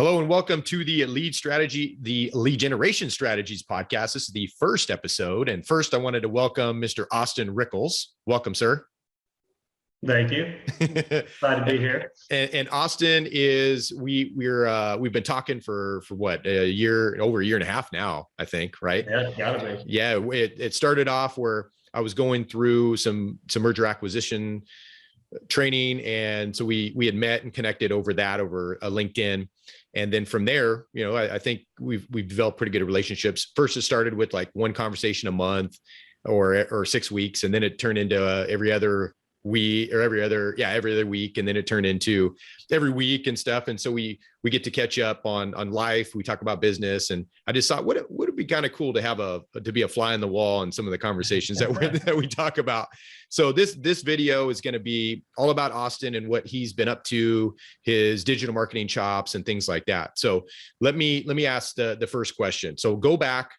Hello and welcome to the Lead Generation Strategies podcast. This is the first episode. And first, I wanted to welcome Mr. Austin Rickles. Welcome, sir. Thank you. Glad to be here. And Austin is we've been talking for what, over a year and a half now, I think, right? Yeah, gotta be. Yeah, it started off where I was going through some merger acquisition training, and so we had met and connected over LinkedIn. And then from there, I think we've developed pretty good relationships. First, it started with like one conversation a month or 6 weeks. And then it turned into every other week, and then it turned into every week and stuff. And so we get to catch up on life. We talk about business, and I just thought, would it be kind of cool to have to be a fly on the wall in some of the conversations that we talk about. So this video is going to be all about Austin and what he's been up to, his digital marketing chops and things like that. So let me ask the first question. So go back.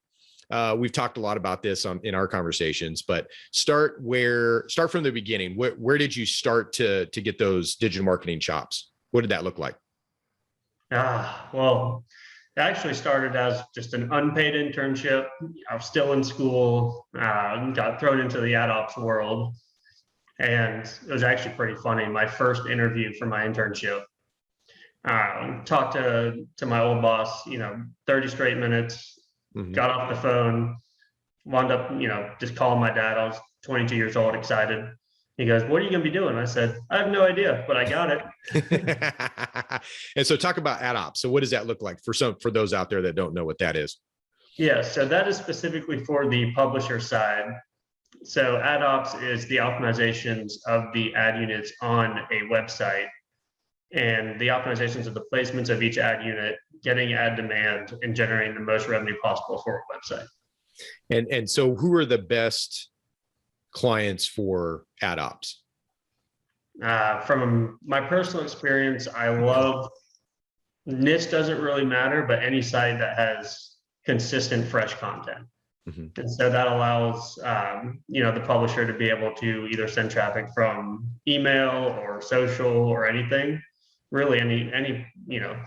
We've talked a lot about this in our conversations, but start from the beginning. Where did you start to get those digital marketing chops? What did that look like? Well, it actually started as just an unpaid internship. I was still in school, got thrown into the ad ops world, and it was actually pretty funny. My first interview for my internship, talked to my old boss, 30 straight minutes. Mm-hmm. Got off the phone, wound up, just calling my dad. I was 22 years old, excited. He goes, "What are you going to be doing?" I said, "I have no idea, but I got it." And so talk about ad ops. So what does that look like for those out there that don't know what that is? Yeah, so that is specifically for the publisher side. So ad ops is the optimizations of the ad units on a website, and the optimizations of the placements of each ad unit, getting ad demand, and generating the most revenue possible for a website. And so who are the best clients for ad ops? From my personal experience, I love, niche doesn't really matter, but any site that has consistent, fresh content. Mm-hmm. And so that allows, the publisher to be able to either send traffic from email or social or anything. Really any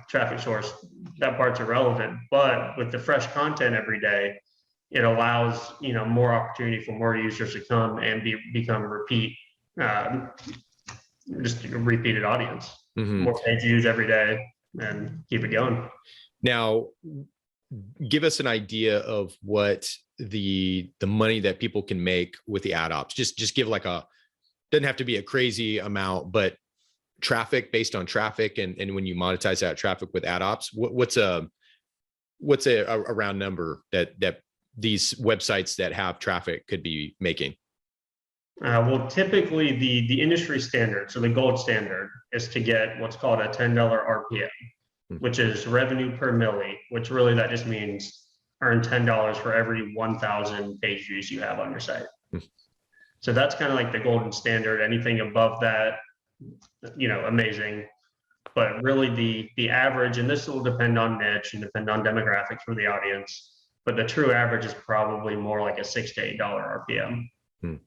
traffic source, that part's irrelevant. But with the fresh content every day, it allows more opportunity for more users to come and become just a repeated audience. Mm-hmm. More page views every day, and keep it going. Now, give us an idea of what the money that people can make with the ad ops. Just give doesn't have to be a crazy amount, but traffic, based on traffic, and when you monetize that traffic with ad ops, what's a round number that these websites that have traffic could be making? Well, typically the industry standard, so the gold standard, is to get what's called a $10 RPM, which is revenue per milli, which really that just means earn $10 for every 1,000 page views you have on your site. So that's kind of like the golden standard. Anything above that, amazing. But really the average, and this will depend on niche and depend on demographics for the audience, but the true average is probably more like a $6 to $8 RPM.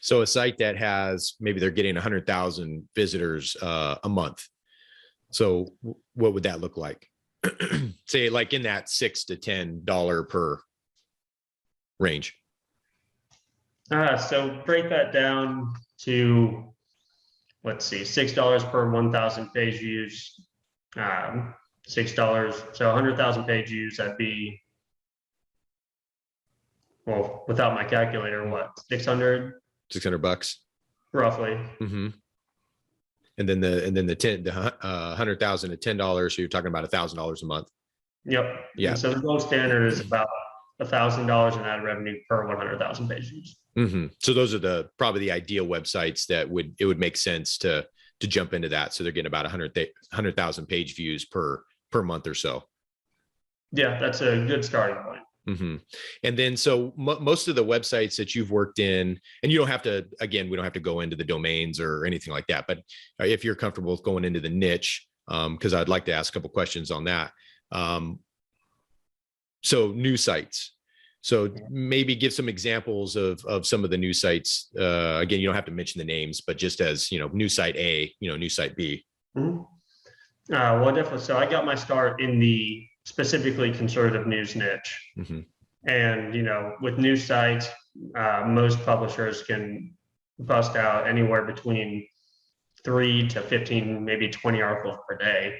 So a site that has, maybe they're getting 100,000 visitors a month. So what would that look like? Say like in that $6 to $10 per range. So break that down to, let's see, $6 per 1,000 page views, $6. So 100,000 page views, that'd be, well, without my calculator, what, 600 $600 roughly. Mm-hmm. And then the 100,000 at $10. So you're talking about $1,000 a month. Yep. Yeah. And so the gold standard is about $1,000 in ad revenue per 100,000 page views. Mm-hmm. So those are probably the ideal websites that it would make sense to jump into that. So they're getting about 100,000 page views per month or so. Yeah, that's a good starting point. Mm-hmm. And then, so most of the websites that you've worked in, and you don't have to, again, we don't have to go into the domains or anything like that, but if you're comfortable with going into the niche, because I'd like to ask a couple questions on that. So new sites. So maybe give some examples of some of the new sites. Again, you don't have to mention the names, but just as, new site A, new site B. Mm-hmm. Well, definitely. So I got my start in the specifically conservative news niche. Mm-hmm. And, with news sites, most publishers can bust out anywhere between 3 to 15, maybe 20 articles per day.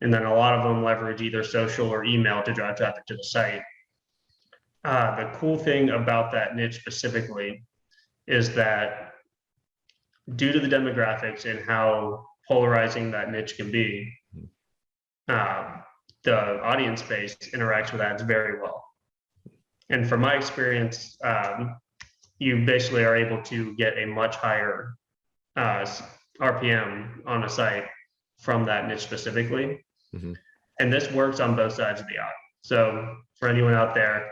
And then a lot of them leverage either social or email to drive traffic to the site. The cool thing about that niche specifically is that due to the demographics and how polarizing that niche can be, the audience base interacts with ads very well. And from my experience, you basically are able to get a much higher RPM on a site from that niche specifically. Mm-hmm. And this works on both sides of the aisle. So for anyone out there,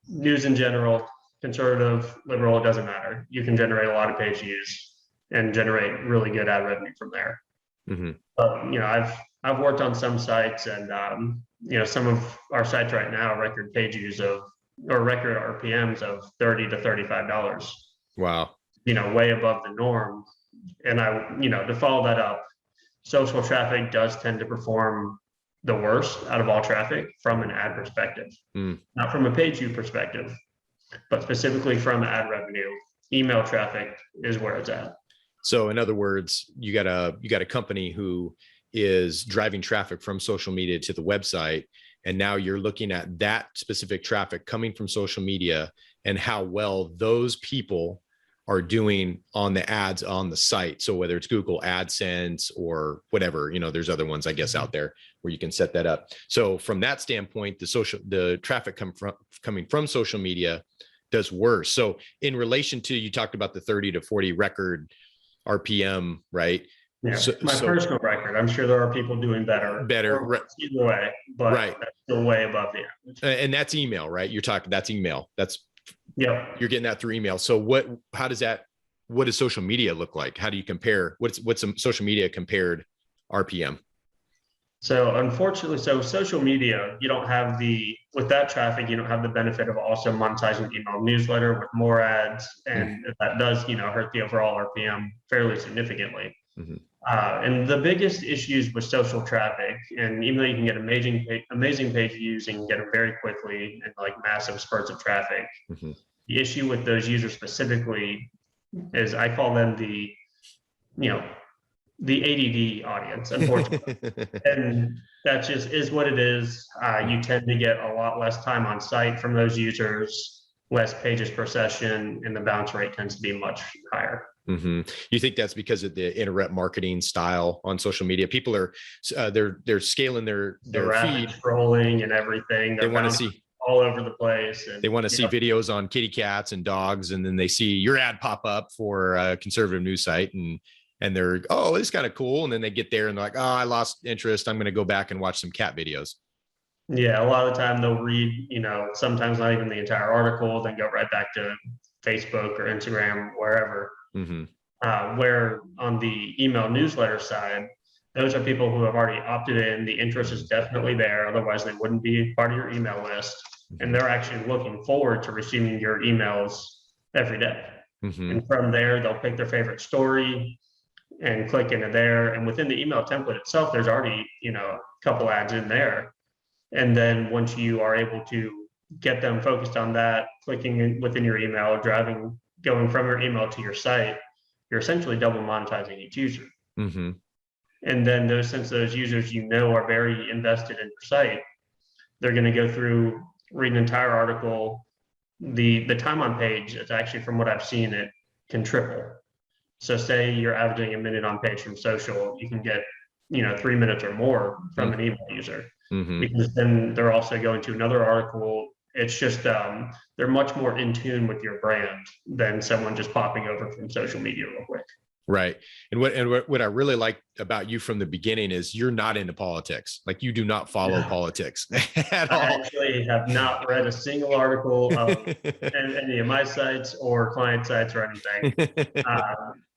news in general, conservative, liberal, it doesn't matter. You can generate a lot of page views and generate really good ad revenue from there. Mm-hmm. But, I've worked on some sites, and some of our sites right now record page views or record RPMs of $30 to $35. Wow. Way above the norm. And to follow that up, social traffic does tend to perform the worst out of all traffic from an ad perspective, not from a page view perspective, but specifically from ad revenue. Email traffic is where it's at. So in other words, you got a company who is driving traffic from social media to the website, and now you're looking at that specific traffic coming from social media and how well those people are doing on the ads on the site. So whether it's Google AdSense or whatever, there's other ones, I guess, out there where you can set that up. So from that standpoint, the traffic coming from social media does worse. So in relation to, you talked about the 30 to 40 record RPM, right? Yeah, my personal record. I'm sure there are people doing better. Either way, but that's still way above the average. And that's email, right? That's email. You're getting that through email. So what does social media look like? How do you compare? What's some social media compared RPM? So unfortunately, social media, you don't have with that traffic, you don't have the benefit of also monetizing the email newsletter with more ads. And that does, hurt the overall RPM fairly significantly. Mm-hmm. And the biggest issues with social traffic, and even though you can get amazing page views and get them very quickly and like massive spurts of traffic, mm-hmm. The issue with those users specifically is I call them the ADD audience, unfortunately. And that just is what it is. You tend to get a lot less time on site from those users, less pages per session, and the bounce rate tends to be much higher. Mm-hmm. You think that's because of the internet marketing style on social media? People are they're scaling their feed, scrolling and everything. They want to see all over the place, and they want to see videos on kitty cats and dogs, and then they see your ad pop up for a conservative news site, and they're, oh, it's kind of cool, and then they get there and they're like, oh, I lost interest, I'm going to go back and watch some cat videos. Yeah, a lot of the time they'll read, sometimes not even the entire article, then go right back to Facebook or Instagram, wherever. Mm-hmm. Where on the email newsletter side, those are people who have already opted in. The interest is definitely there. Otherwise, they wouldn't be part of your email list. And they're actually looking forward to receiving your emails every day. Mm-hmm. And from there, they'll pick their favorite story and click into there. And within the email template itself, there's already, a couple ads in there. And then once you are able to get them focused on that, clicking within your email, going from your email to your site, you're essentially double monetizing each user. Mm-hmm. And then since those users are very invested in your site, they're going to go through, read an entire article. The time on page, it's actually, from what I've seen, it can triple. So say you're averaging a minute on page from social, you can get 3 minutes or more from an email user. Mm-hmm. Because then they're also going to another article. It's just they're much more in tune with your brand than someone just popping over from social media real quick. Right. And what I really like about you from the beginning is you're not into politics. Like, you do not follow politics at all. I actually have not read a single article of any of my sites or client sites or anything.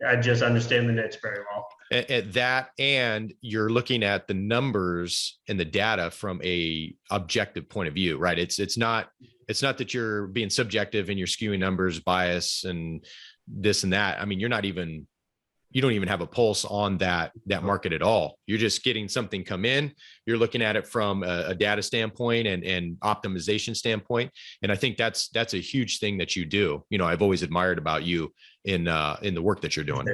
I just understand the niche very well. At that, and you're looking at the numbers and the data from a objective point of view, right? It's not that you're being subjective and you're skewing numbers, bias, and this and that. I mean, you're not even you don't even have a pulse on that market at all. You're just getting something come in. You're looking at it from a data standpoint and optimization standpoint. And I think that's a huge thing that you do. I've always admired about you in the work that you're doing.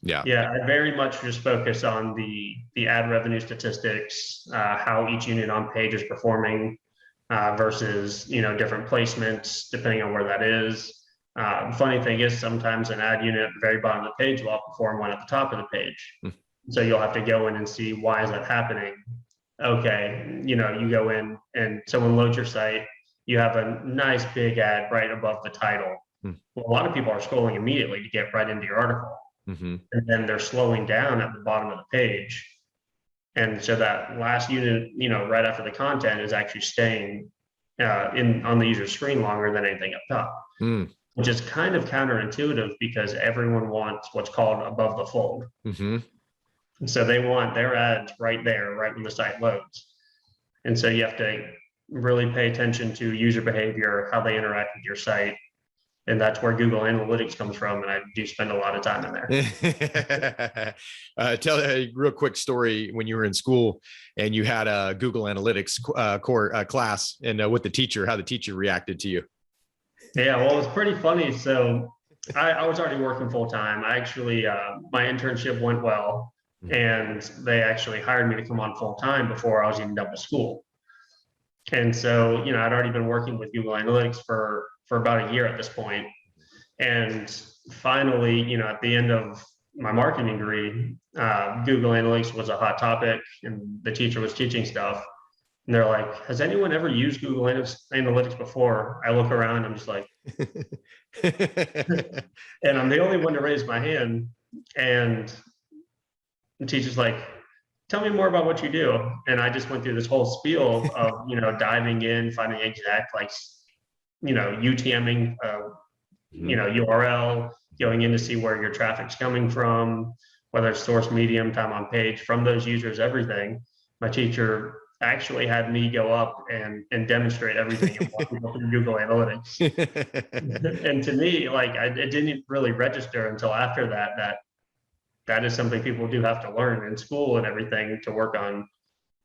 Yeah. Yeah, I very much just focus on the ad revenue statistics, how each unit on page is performing versus, different placements, depending on where that is. Funny thing is sometimes an ad unit at the very bottom of the page will outperform one at the top of the page. So you'll have to go in and see, why is that happening? Okay, you go in and someone loads your site, you have a nice big ad right above the title. Well, a lot of people are scrolling immediately to get right into your article. And then they're slowing down at the bottom of the page. And so that last unit, right after the content is actually staying on the user's screen longer than anything up top. Which is kind of counterintuitive because everyone wants what's called above the fold. And so they want their ads right there, right when the site loads. And so you have to really pay attention to user behavior, how they interact with your site. And that's where Google Analytics comes from. And I do spend a lot of time in there. Tell a real quick story when you were in school and you had a Google Analytics class and how the teacher reacted to you. Yeah, well, it was pretty funny. So I was already working full time. I actually, my internship went well, and they actually hired me to come on full time before I was even done with school. And so, I'd already been working with Google Analytics for about a year at this point. And finally, at the end of my marketing degree, Google Analytics was a hot topic, and the teacher was teaching stuff. And they're like, has anyone ever used Google Analytics before? I look around, I'm just like, and I'm the only one to raise my hand. And the teacher's like, tell me more about what you do. And I just went through this whole spiel of, diving in, finding exact, UTMing, URL, going in to see where your traffic's coming from, whether it's source, medium, time on page, from those users, everything. My teacher actually had me go up and demonstrate everything and walk people through Google Analytics. And to me, it didn't really register until after that is something people do have to learn in school and everything to work on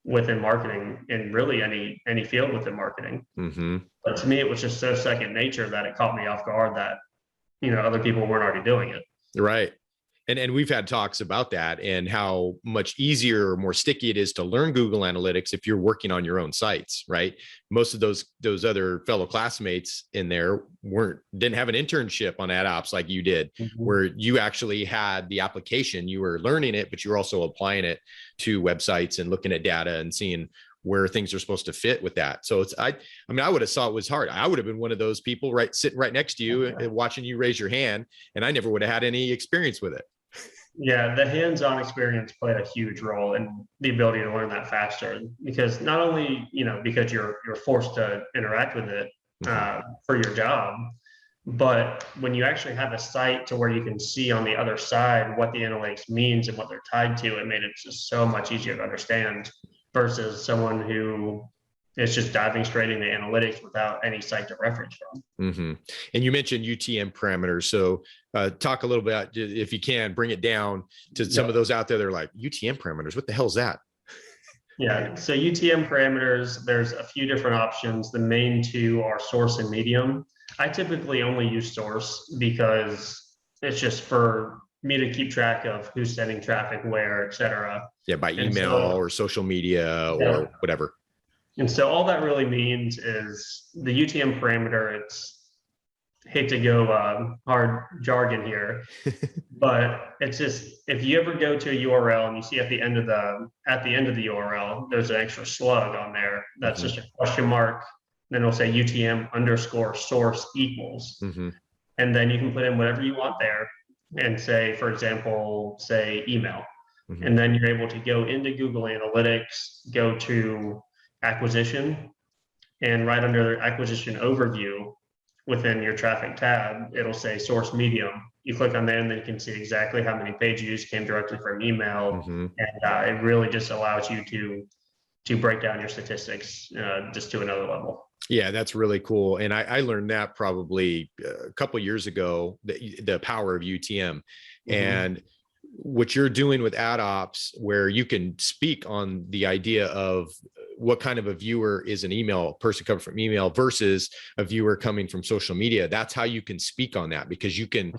within marketing, and really any field within marketing. But to me, it was just so second nature that it caught me off guard that, other people weren't already doing it. Right. And we've had talks about that and how much easier or more sticky it is to learn Google Analytics if you're working on your own sites, right? Most of those other fellow classmates in there didn't have an internship on ad ops like you did, where you actually had the application, you were learning it, but you're also applying it to websites and looking at data and seeing where things are supposed to fit with that. So I would have thought it was hard. I would have been one of those people sitting right next to you and watching you raise your hand, and I never would have had any experience with it. Yeah, the hands-on experience played a huge role in the ability to learn that faster, because not only, because you're forced to interact with it for your job, but when you actually have a site to where you can see on the other side what the analytics means and what they're tied to, it made it just so much easier to understand versus someone who is just diving straight into analytics without any site to reference from. And you mentioned UTM parameters. So talk a little bit, if you can, bring it down to some of those out there that are like, UTM parameters, what the hell is that? Yeah, so UTM parameters, there's a few different options. The main two are source and medium. I typically only use source because it's just for me to keep track of who's sending traffic where, et cetera. Yeah, by email or social media or whatever. And so all that really means is the UTM parameter, hate to go hard jargon here, but it's just, if you ever go to a URL and you see at the end of the URL, there's an extra slug on there. That's just a question mark. Then it'll say UTM_source equals. And then you can put in whatever you want there and say, for example, say email. And then you're able to go into Google Analytics, go to acquisition, and right under acquisition overview within your traffic tab, it'll say source medium. You click on there and then you can see exactly how many page views came directly from email. And it really just allows you to break down your statistics just to another level. Yeah, that's really cool. And I learned that probably a couple of years ago, the power of UTM. And what you're doing with ad ops, where you can speak on the idea of what kind of a viewer is an email person coming from email versus a viewer coming from social media. That's how you can speak on that, because you can,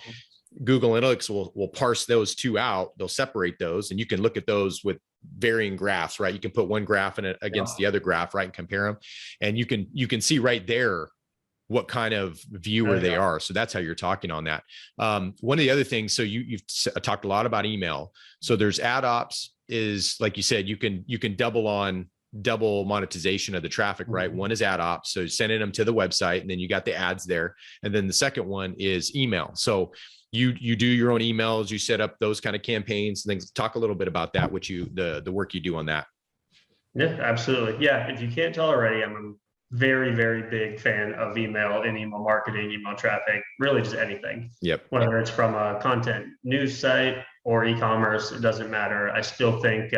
Google Analytics will parse those two out. They'll separate those, and you can look at those with varying graphs, right? You can put one graph in it against the other graph, right? And compare them. And you can see right there what kind of viewer they are. So that's how you're talking on that. One of the other things, so you've talked a lot about email. So there's ad ops, is like you said, you can double monetization of the traffic, right? One is ad ops, so sending them to the website, and then you got the ads there. And then the second one is email. So you do your own emails, you set up those kind of campaigns and things. Talk a little bit about that, the work you do on that. Yeah, absolutely. Yeah, if you can't tell already, I'm a very, very big fan of email and email marketing, email traffic, really just anything. Yep. Whether it's from a content news site or e-commerce, it doesn't matter. I still think,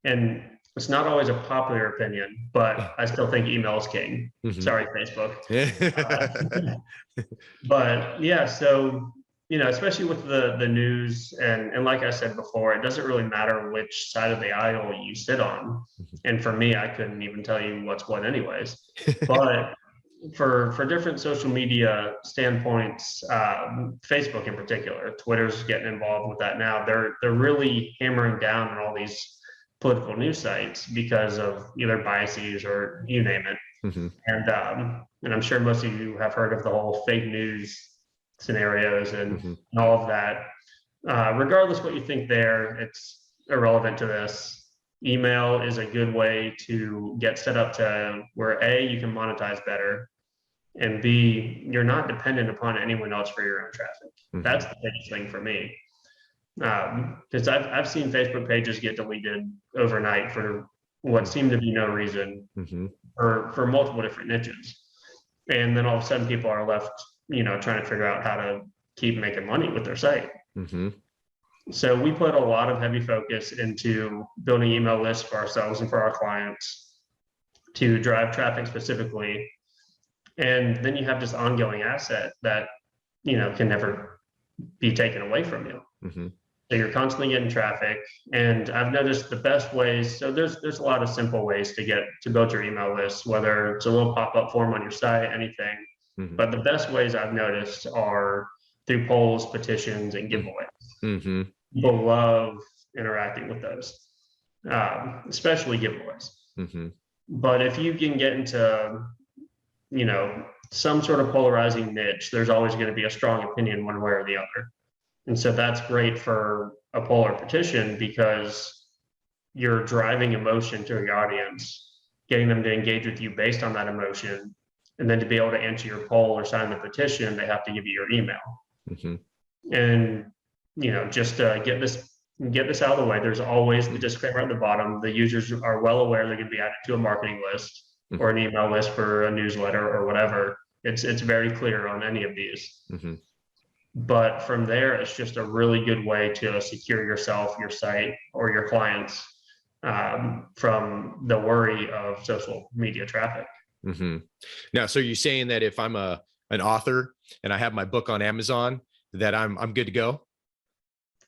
and it's not always a popular opinion, but I still think email is king. Sorry, Facebook. But yeah, so, especially with the news, and like I said before, it doesn't really matter which side of the aisle you sit on. And for me, I couldn't even tell you what's what anyways. But for different social media standpoints, Facebook in particular, Twitter's getting involved with that now. They're really hammering down on all these political news sites because of either biases or you name it. And I'm sure most of you have heard of the whole fake news scenarios and all of that. Regardless what you think there, it's irrelevant to this. Email is a good way to get set up to where A, you can monetize better, and B, you're not dependent upon anyone else for your own traffic. That's the biggest thing for me. Because I've seen Facebook pages get deleted overnight for what seemed to be no reason, for multiple different niches. And then all of a sudden people are left, trying to figure out how to keep making money with their site. So we put a lot of heavy focus into building email lists for ourselves and for our clients to drive traffic specifically. And then you have this ongoing asset that, can never be taken away from you. So you're constantly getting traffic. And I've noticed the best ways, so there's a lot of simple ways to build your email list, whether it's a little pop-up form on your site, anything. But the best ways I've noticed are through polls, petitions, and giveaways. People love interacting with those, especially giveaways. But if you can get into, some sort of polarizing niche, there's always going to be a strong opinion one way or the other. And so that's great for a poll or petition because you're driving emotion to your audience, getting them to engage with you based on that emotion. And then to be able to answer your poll or sign the petition, they have to give you your email. And, just get this out of the way. There's always the disclaimer at the bottom. The users are well aware they're going to be added to a marketing list or an email list for a newsletter or whatever. It's very clear on any of these. But from there, it's just a really good way to secure yourself, your site, or your clients from the worry of social media traffic. Now, so you're saying that if I'm an author and I have my book on Amazon, that I'm good to go?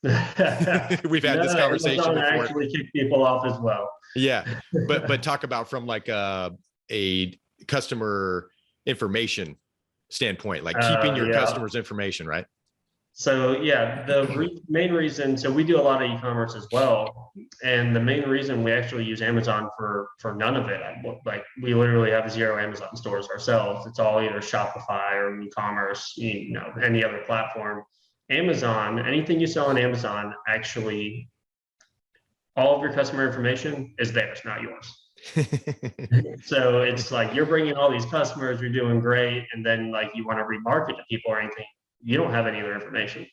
We've had this conversation Amazon before. Actually kick people off as well. Yeah, but talk about from like a customer information standpoint, like keeping your customers' information, right? So yeah, the main reason, so we do a lot of e-commerce as well, and the main reason we actually use Amazon for none of it, like we literally have 0 Amazon stores ourselves. It's all either Shopify or e-commerce, any other platform. Amazon, anything you sell on Amazon, actually, all of your customer information is theirs, not yours. So it's like you're bringing all these customers, you're doing great, and then like you want to remarket to people or anything, you don't have any of their information.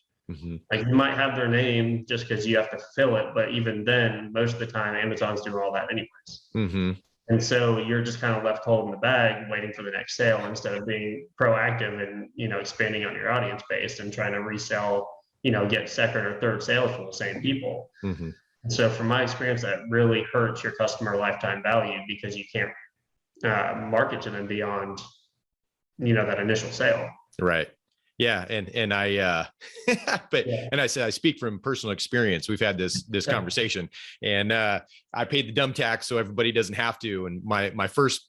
Like you might have their name just because you have to fill it, but even then, most of the time, Amazon's doing all that anyways. And so you're just kind of left holding the bag, waiting for the next sale instead of being proactive and expanding on your audience base and trying to resell, get second or third sales from the same people. So from my experience, that really hurts your customer lifetime value because you can't market to them beyond, that initial sale. Right. Yeah. And I, but, Yeah. and I said, I speak from personal experience. We've had this conversation, and I paid the dumb tax so everybody doesn't have to. And my first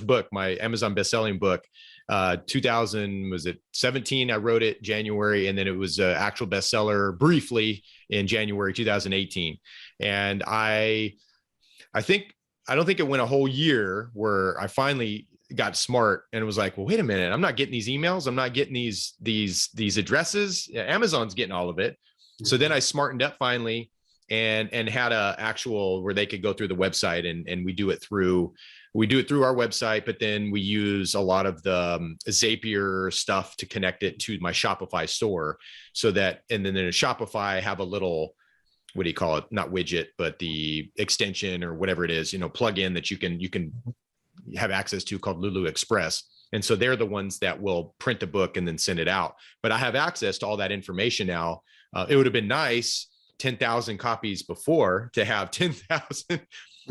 book, my Amazon bestselling book, 2017, I wrote it January, and then it was an actual bestseller briefly in January 2018. And I don't think it went a whole year where I finally got smart and was like, well, wait a minute, I'm not getting these emails, I'm not getting these addresses. Amazon's getting all of it. So then I smartened up finally and had a actual where they could go through the website, and we do it through our website, but then we use a lot of the Zapier stuff to connect it to my Shopify store, so that, and then in a Shopify I have a little, what do you call it? Not widget, but the extension or whatever it is, plug in that you can have access to, called Lulu Express. And so they're the ones that will print the book and then send it out. But I have access to all that information now. It would have been nice 10,000 copies before to have 10,000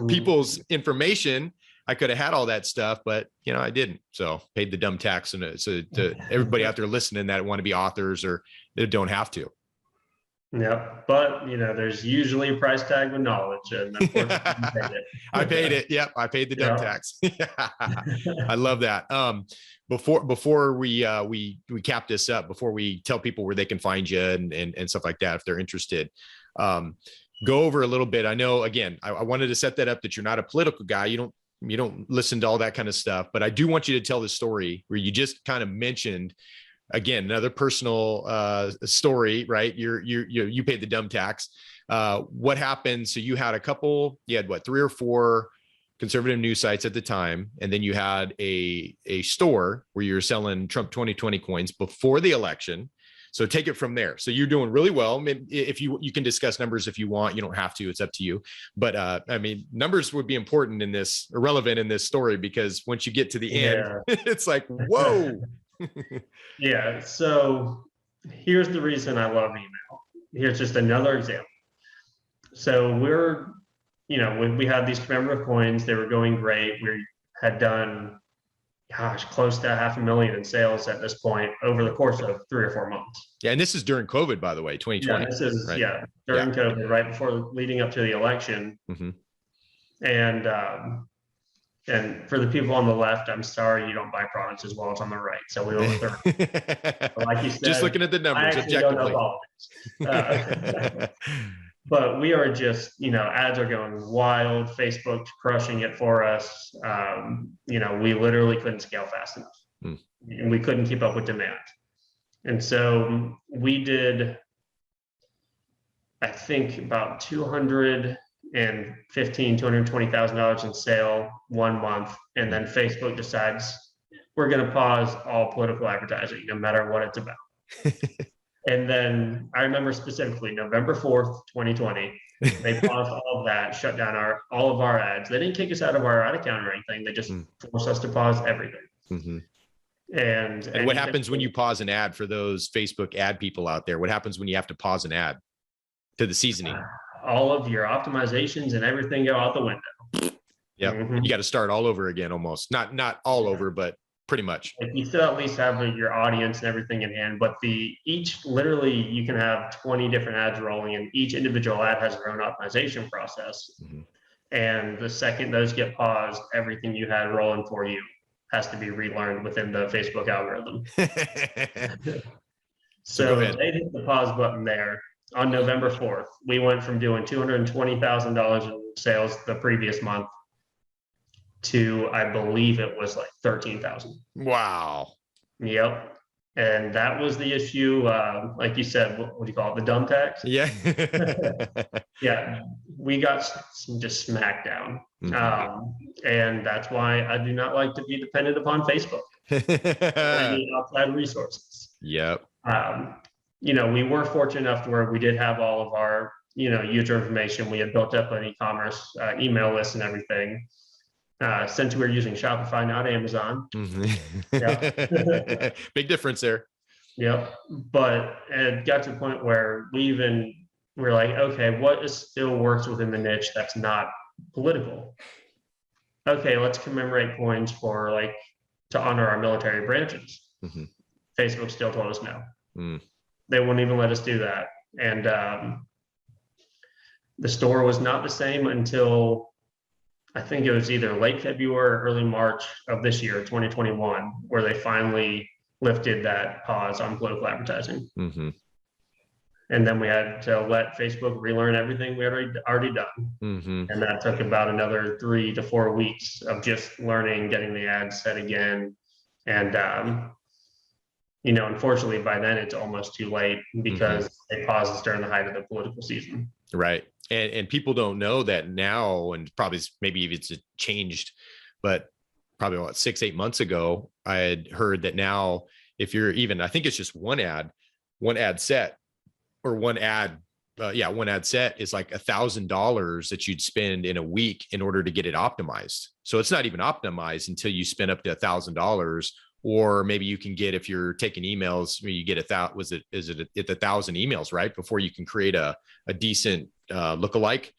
people's information. I could have had all that stuff, but I didn't. So paid the dumb tax. And so to everybody out there listening that want to be authors or they don't have to. Yeah, but there's usually a price tag with knowledge, and unfortunately, I paid it. Yep, I paid the dumb tax. I love that. Before we cap this up, before we tell people where they can find you and stuff like that, if they're interested, go over a little bit. I know, again, I wanted to set that up, that you're not a political guy. You don't listen to all that kind of stuff, but I do want you to tell the story where you just kind of mentioned, again, another personal story, right? You paid the dumb tax. What happened? So you had what, 3 or 4 conservative news sites at the time, and then you had a store where you're selling Trump 2020 coins before the election. So take it from there. So you're doing really well. Maybe if you can discuss numbers if you want, you don't have to, it's up to you. But I mean, numbers would be important in this, or relevant in this story, because once you get to the end, it's like, whoa. Yeah. So here's the reason I love email. Here's just another example. So we had these commemorative coins. They were going great. We had done, close to 500,000 in sales at this point over the course of 3 or 4 months. Yeah. And this is during COVID, by the way, 2020. Yeah, this is, right? During COVID, right before leading up to the election. Mm-hmm. And for the people on the left, I'm sorry you don't buy products as well as on the right. So we went with like you said, just looking at the numbers objectively. But we are just, ads are going wild. Facebook's crushing it for us. We literally couldn't scale fast enough, and we couldn't keep up with demand. And so we did, I think, about $220,000 in sale one month, and then Facebook decides we're going to pause all political advertising, no matter what it's about. And then I remember specifically November 4th, 2020, they paused all of that, shut down all of our ads. They didn't kick us out of our ad account or anything. They just forced us to pause everything. Mm-hmm. And what happens when you pause an ad, for those Facebook ad people out there? What happens when you have to pause an ad to the seasoning? All of your optimizations and everything go out the window. Yeah, you got to start all over again, almost. Not all over, but pretty much. You still at least have your audience and everything in hand, but literally you can have 20 different ads rolling, and each individual ad has their own optimization process. Mm-hmm. And the second those get paused, everything you had rolling for you has to be relearned within the Facebook algorithm. So they hit the pause button there. On November 4th, we went from doing $220,000 in sales the previous month to, I believe it was like 13,000. Wow. Yep. And that was the issue. Like you said, what do you call it? The dumb tax? Yeah. Yeah. We got just smacked down. Mm-hmm. And that's why I do not like to be dependent upon Facebook. I need outside resources. Yep. We were fortunate enough to where we did have all of our, user information. We had built up an e-commerce email list and everything. Since we were using Shopify, not Amazon. Mm-hmm. Yeah. Big difference there. Yep. But it got to the point where we're like, okay, what still works within the niche that's not political? Okay, let's commemorate coins to honor our military branches. Mm-hmm. Facebook still told us no. Mm. They wouldn't even let us do that. And the store was not the same until I think it was either late February or early March of this year, 2021, where they finally lifted that pause on political advertising. Mm-hmm. And then we had to let Facebook relearn everything we had already done. Mm-hmm. And that took about another 3 to 4 weeks of just learning, getting the ads set again. And, unfortunately, by then it's almost too late because they paused us during the height of the political season. Right. And people don't know that now, and probably maybe it's changed, but probably about 6-8 months ago, I had heard that now, if you're even, I think it's just one ad set or one ad set is like $1,000 that you'd spend in a week in order to get it optimized. So it's not even optimized until you spend up to $1,000. Or maybe you can get, if you're taking emails, you get 1,000 emails, right? Before you can create a decent lookalike.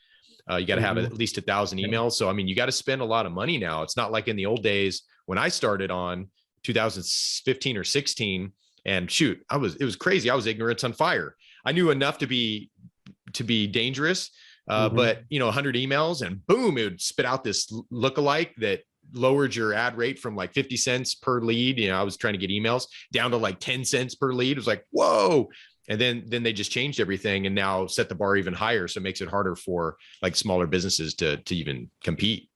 You got to have at least 1,000 emails. So, I mean, you got to spend a lot of money now. It's not like in the old days when I started on 2015 or 16, and shoot, it was crazy. I was ignorance on fire. I knew enough to be dangerous, but 100 emails and boom, it would spit out this lookalike that lowered your ad rate from like 50 cents per lead. I was trying to get emails down to like 10 cents per lead. It was like, whoa. And then they just changed everything and now set the bar even higher. So it makes it harder for like smaller businesses to even compete.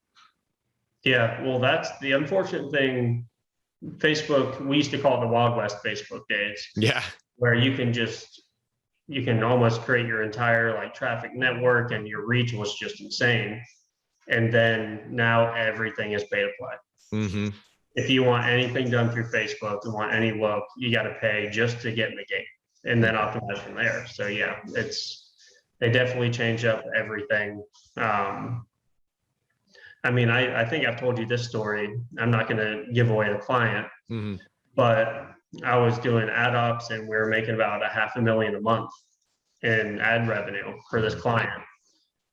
Yeah. Well, that's the unfortunate thing. Facebook, we used to call it the Wild West Facebook days. Yeah. Where you can almost create your entire like traffic network and your reach was just insane. And then now everything is pay to play. Mm-hmm. If you want anything done through Facebook, you want any look, you got to pay just to get in the game and then optimize from there. So yeah, they definitely change up everything. I think I've told you this story. I'm not going to give away the client, but I was doing ad ops and we were making about $500,000 a month in ad revenue for this client.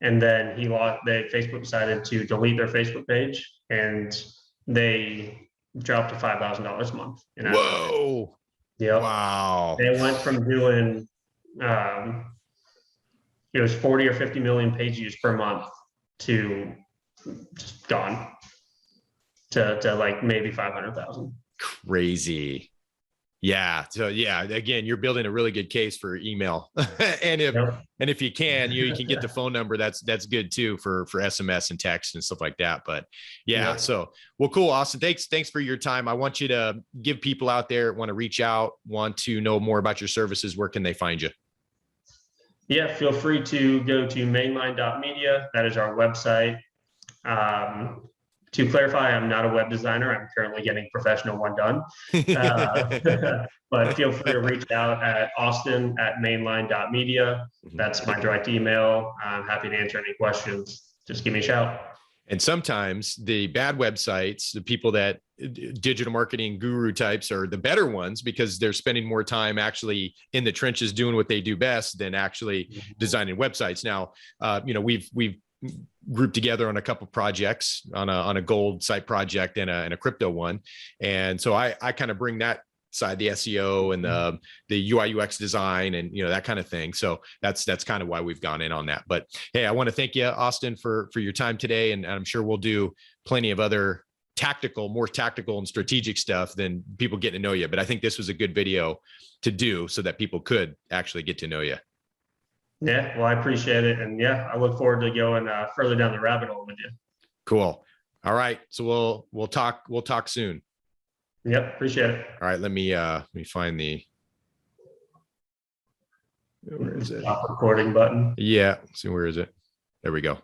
And then Facebook decided to delete their Facebook page and they dropped to $5,000 a month. Whoa. Yeah. Wow. They went from doing, it was 40 or 50 million page views per month to just gone to like maybe 500,000. Crazy. Yeah. So yeah, again, you're building a really good case for email. and if you can, you can get the phone number. That's good too for SMS and text and stuff like that. But yeah. So, well, cool. Austin, thanks for your time. I want you to give people out there want to reach out, want to know more about your services. Where can they find you? Yeah, feel free to go to MainLine.media. That is our website. To clarify, I'm not a web designer. I'm currently getting professional one done. But feel free to reach out at Austin@MainLine.media. That's my direct email. I'm happy to answer any questions. Just give me a shout. And sometimes the bad websites, the people that digital marketing guru types are the better ones because they're spending more time actually in the trenches doing what they do best than actually designing websites. Now, we've grouped together on a couple projects on a gold site project and a crypto one. And so I kind of bring that side, the SEO and the UI UX design and, that kind of thing. So that's kind of why we've gone in on that. But hey, I want to thank you, Austin, for your time today. And I'm sure we'll do plenty of other more tactical and strategic stuff than people getting to know you. But I think this was a good video to do so that people could actually get to know you. Yeah, well, I appreciate it. And yeah, I look forward to going further down the rabbit hole with you. Cool. All right. So we'll talk soon. Yep. Appreciate it. All right. Let me find where is it? Stop recording button. Yeah. See, where is it? There we go.